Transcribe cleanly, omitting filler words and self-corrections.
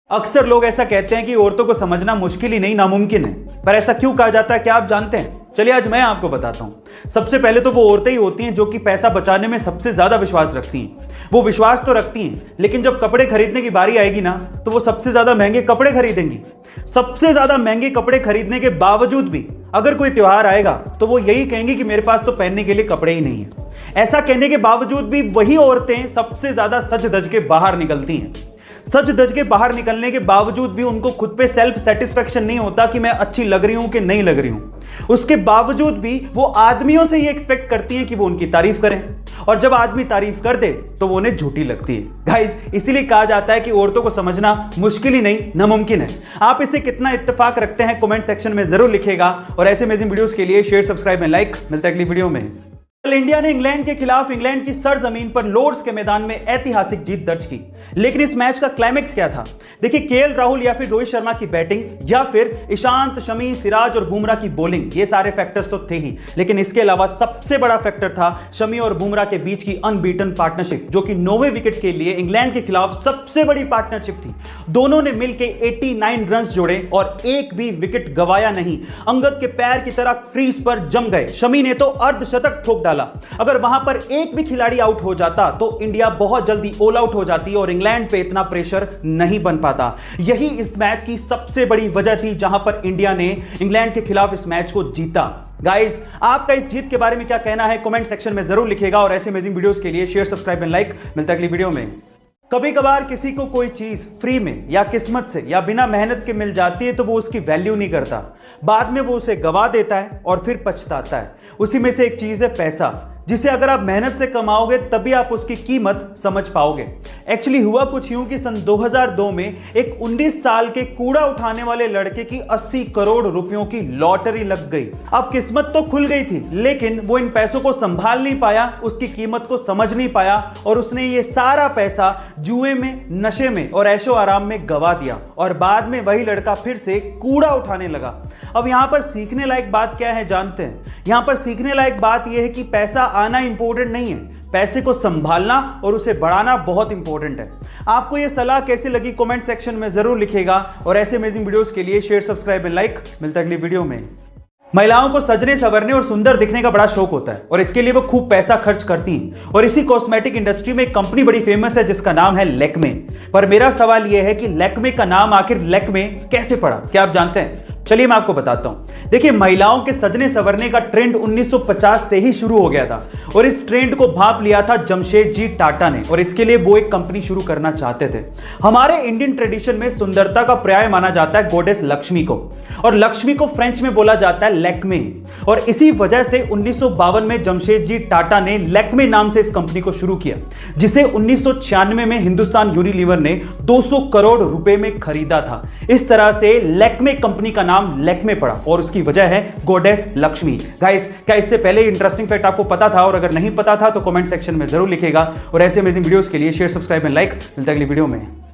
अक्सर लोग ऐसा कहते हैं कि औरतों को समझना मुश्किल ही नहीं नामुमकिन है, पर ऐसा क्यों कहा जाता है क्या आप जानते हैं? चलिए आज मैं आपको बताता हूं। सबसे पहले तो वो औरतें ही होती हैं जो कि पैसा बचाने में सबसे ज्यादा विश्वास रखती हैं। वो विश्वास तो रखती हैं, लेकिन जब कपड़े खरीदने की बारी आएगी ना, तो वो सबसे ज्यादा महंगे कपड़े खरीदेंगी। सबसे ज्यादा महंगे कपड़े खरीदने के बावजूद भी अगर कोई त्योहार आएगा तो वो यही कहेंगे कि मेरे पास तो पहनने के लिए कपड़े ही नहीं है। ऐसा कहने के बावजूद भी वही औरतें सबसे ज्यादा सज धज के बाहर निकलती हैं। सच धज के बाहर निकलने के बावजूद भी उनको खुद पे सेल्फ सेटिस्फेक्शन नहीं होता कि मैं अच्छी लग रही हूं कि नहीं लग रही हूं। उसके बावजूद भी वो आदमियों से ये एक्सपेक्ट करती हैं कि वो उनकी तारीफ करें, और जब आदमी तारीफ कर दे तो वो उन्हें झूठी लगती है। गाइस, इसीलिए कहा जाता है कि औरतों को समझना मुश्किल ही नहीं नामुमकिन है। आप इसे कितना इत्तेफाक रखते हैं कमेंट सेक्शन में जरूर लिखिएगा, और ऐसे अमेजिंग वीडियोस के लिए शेयर, सब्सक्राइब एंड लाइक। मिलता है अगली वीडियो में। इंडिया ने इंग्लैंड के खिलाफ इंग्लैंड की सरजमीन पर लॉर्ड्स के मैदान में ऐतिहासिक जीत दर्ज की, लेकिन इस मैच का क्लाइमैक्स क्या था? देखिए, केएल राहुल या फिर रोहित शर्मा की बैटिंग, या फिर ईशांत, शमी, सिराज और बुमराह की बॉलिंग, ये सारे फैक्टर्स तो थे ही, लेकिन इसके अलावा सबसे बड़ा फैक्टर था शमी और बुमराह के बीच की अनबीटन पार्टनरशिप, जो कि 9वें विकेट के लिए इंग्लैंड के खिलाफ सबसे बड़ी पार्टनरशिप थी। दोनों ने मिलकर 89 रन जोड़े और एक भी विकेट गवाया नहीं। अंगद के पैर की तरह क्रीज पर जम गए। शमी ने तो अर्धशतक ठोक डाला। अगर वहां पर एक भी खिलाड़ी आउट हो जाता तो इंडिया बहुत जल्दी ऑल आउट हो जाती और इंग्लैंड पे इतना प्रेशर नहीं बन पाता। यही इस मैच की सबसे बड़ी वजह थी जहां पर इंडिया ने इंग्लैंड के खिलाफ इस मैच को जीता। गाइस, आपका इस जीत के बारे में क्या कहना है कमेंट सेक्शन में जरूर लिखिएगा, और ऐसे अमेजिंग वीडियोस के लिए शेयर, सब्सक्राइब एंड लाइक। मिलता है अगली वीडियो में। कभी कभार किसी को कोई चीज फ्री में या किस्मत से या बिना मेहनत के मिल जाती है तो वो उसकी वैल्यू नहीं करता, बाद में वो उसे गवा देता है और फिर पछताता है। उसी में से एक चीज है पैसा, जिसे अगर आप मेहनत से कमाओगे तभी आप उसकी कीमत समझ पाओगे। एक्चुअली हुआ कुछ यूं कि सन 2002 में एक 19 साल के कूड़ा उठाने वाले लड़के की 80 करोड़ रुपयों की लॉटरी लग गई। अब किस्मत तो खुल गई थी, लेकिन वो इन पैसों को संभाल नहीं पाया, उसकी कीमत को समझ नहीं पाया, और उसने ये सारा पैसा जुए में, नशे में और ऐशो आराम में गवा दिया, और बाद में वही लड़का फिर से कूड़ा उठाने लगा। अब यहां पर सीखने लायक बात क्या है जानते हैं? यहां पर सीखने लायक बात यह है कि पैसा आना इंपॉर्टेंट नहीं है, पैसे को संभालना और उसे बढ़ाना बहुत इंपॉर्टेंट है। आपको यह सलाह कैसी लगी कमेंट सेक्शन में जरूर लिखिएगा, और ऐसे अमेजिंग वीडियोस के लिए शेयर, सब्सक्राइब एंड लाइक। मिलता है अगली वीडियो में। महिलाओं को सजने संवरने और सुंदर दिखने का बड़ा शौक होता है, और इसके लिए वो खूब पैसा खर्च करती हैं। और इसी कॉस्मेटिक इंडस्ट्री में एक कंपनी बड़ी फेमस है जिसका नाम है लैक्मे। पर मेरा सवाल यह है कि लैक्मे का नाम आखिर लैक्मे कैसे पड़ा? क्या आप जानते हैं? चलिए मैं आपको बताता हूं। देखिए, महिलाओं के सजने संवरने का ट्रेंड 1950 से ही शुरू हो गया था, और इस ट्रेंड को भांप लिया था जमशेदजी टाटा ने, और इसके लिए वो एक कंपनी शुरू करना चाहते थे। हमारे इंडियन ट्रेडिशन में सुंदरता का पर्याय माना जाता है गॉडेस लक्ष्मी को, और लक्ष्मी को फ्रेंच में बोला जाता है लैक्मे। और इसी वजह से 1952 में जमशेदजी टाटा ने लैक्मे नाम से इस कंपनी को शुरू किया, जिसे 1996 में हिंदुस्तान यूनिलीवर ने 200 करोड़ रुपए में खरीदा था। इस तरह से लैक्मे कंपनी का नाम लैक्मे पड़ा, और उसकी वजह है गॉडेस लक्ष्मी। गाइस, क्या इससे पहले इंटरेस्टिंग फैक्ट आपको पता था? और अगर नहीं पता था तो कमेंट सेक्शन में जरूर लिखिएगा, और ऐसे अमेजिंग वीडियोस के लिए शेयर, सब्सक्राइब एंड लाइक। मिलता है अगली वीडियो में।